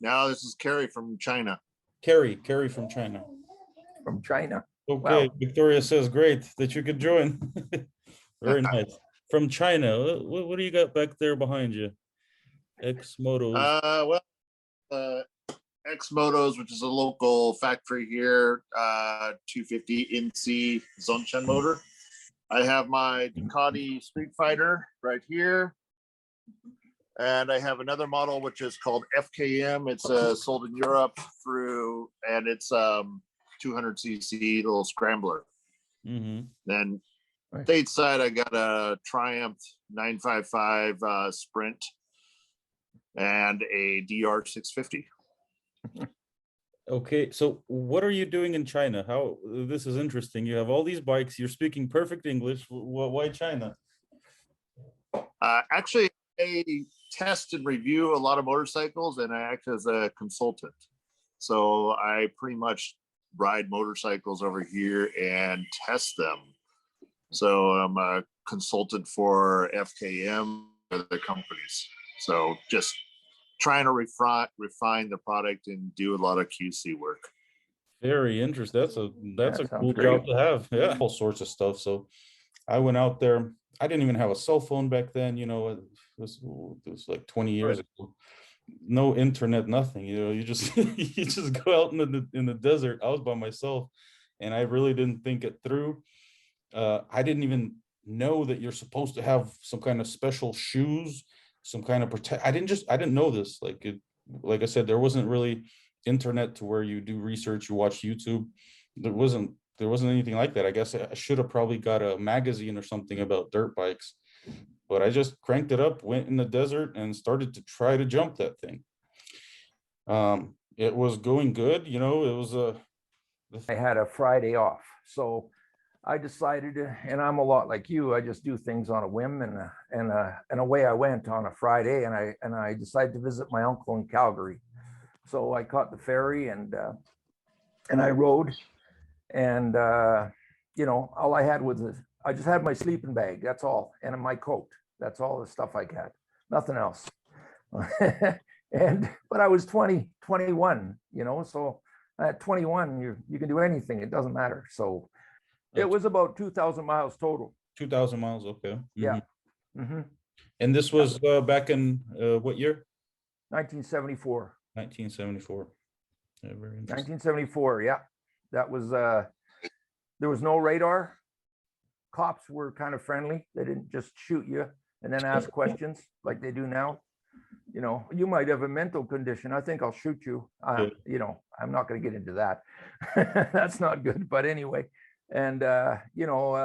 Now this is Carrie from China. Carrie from China. From China. Okay, Wow. Victoria says great that you could join. Very nice. From China. What do you got back there behind you? X Motos. X Motos, which is a local factory here, 250 NC Zongchen motor. I have my Ducati Street Fighter right here. And I have another model which is called FKM. It's sold in Europe and it's 200cc little scrambler. Mm-hmm. Then stateside, I got a Triumph 955 Sprint and a DR 650. Okay, so what are you doing in China? This is interesting. You have all these bikes. You're speaking perfect English. Why China? Actually, I test and review a lot of motorcycles, and I act as a consultant. So I pretty much ride motorcycles over here and test them. So I'm a consultant for FKM, other companies. So just trying to refine the product and do a lot of QC work. Very interesting. That's a cool great. job to have. Yeah, all sorts of stuff. So I went out there. I didn't even have a cell phone back then. You know, it was like 20 years ago. No internet, nothing. You know, you just you just go out in the desert. I was by myself, and I really didn't think it through. I didn't even know that you're supposed to have some kind of special shoes, some kind of protect. I didn't know this. Like I said, there wasn't really internet to where you do research, you watch YouTube. There wasn't anything like that. I guess I should have probably got a magazine or something about dirt bikes, but I just cranked it up, went in the desert, and started to try to jump that thing. It was going good, you know. It was I had a Friday off, so I decided to, and I'm a lot like you. I just do things on a whim, and away I went on a Friday, and I decided to visit my uncle in Calgary. So I caught the ferry and I rode, and you know, all I had was I just had my sleeping bag. That's all, and my coat. That's all the stuff I got. Nothing else. But I was 21, you know. So at 21, you can do anything. It doesn't matter. So it was about 2,000 miles total. 2,000 miles. Okay. Mm-hmm. Yeah. Mm-hmm. And this was back in what year? 1974. 1974. Yeah, very interesting. 1974. Yeah, that was. There was no radar. Cops were kind of friendly. They didn't just shoot you and then ask questions like they do now. You know, you might have a mental condition. I think I'll shoot you. You know, I'm not going to get into that. That's not good. But anyway, and you know,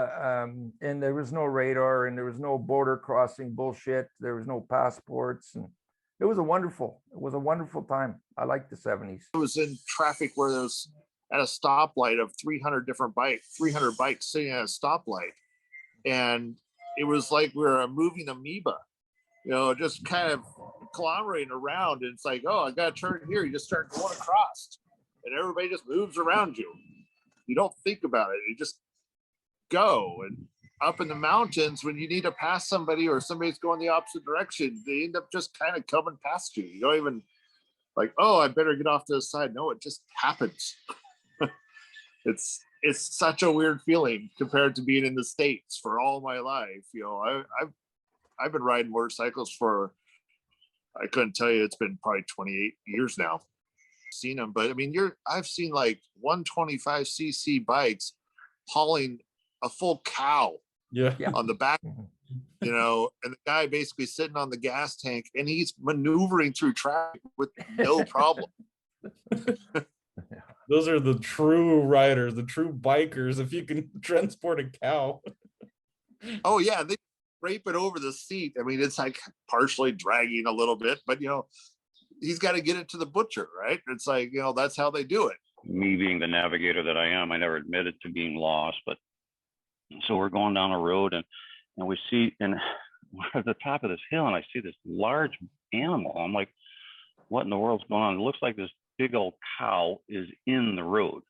and there was no radar, and there was no border crossing bullshit. There was no passports, and it was a wonderful time. I liked the 70s. I was in traffic where there was at a stoplight of 300 bikes sitting at a stoplight, and it was like we were a moving amoeba, you know, just kind of conglomerating around. And it's like, oh, I got to turn here. You just start going across, and everybody just moves around you. You don't think about it. You just go. And up in the mountains, when you need to pass somebody or somebody's going the opposite direction, they end up just kind of coming past you. You don't even like, oh, I better get off to the side. No, it just happens. It's such a weird feeling compared to being in the States for all my life. You know, I've been riding motorcycles for, I couldn't tell you, it's been probably 28 years now. Seen them, but I mean, I've seen like 125cc bikes hauling a full cow on the back, you know, and the guy basically sitting on the gas tank, and he's maneuvering through traffic with no problem. Those are the true riders, the true bikers, if you can transport a cow. Oh yeah, they drape it over the seat. I mean, it's like partially dragging a little bit, but you know, he's got to get it to the butcher, right? It's like, you know, that's how they do it. Me being the navigator that I am, I never admitted to being lost, but so we're going down a road, and we see, and we're at the top of this hill, and I see this large animal. I'm like, what in the world's going on? It looks like this big old cow is in the road.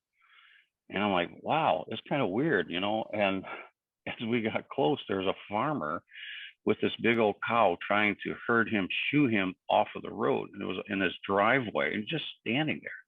And I'm like, wow, it's kind of weird, you know. And as we got close, there's a farmer with this big old cow trying to herd him, shoo him off of the road. And it was in this driveway and just standing there.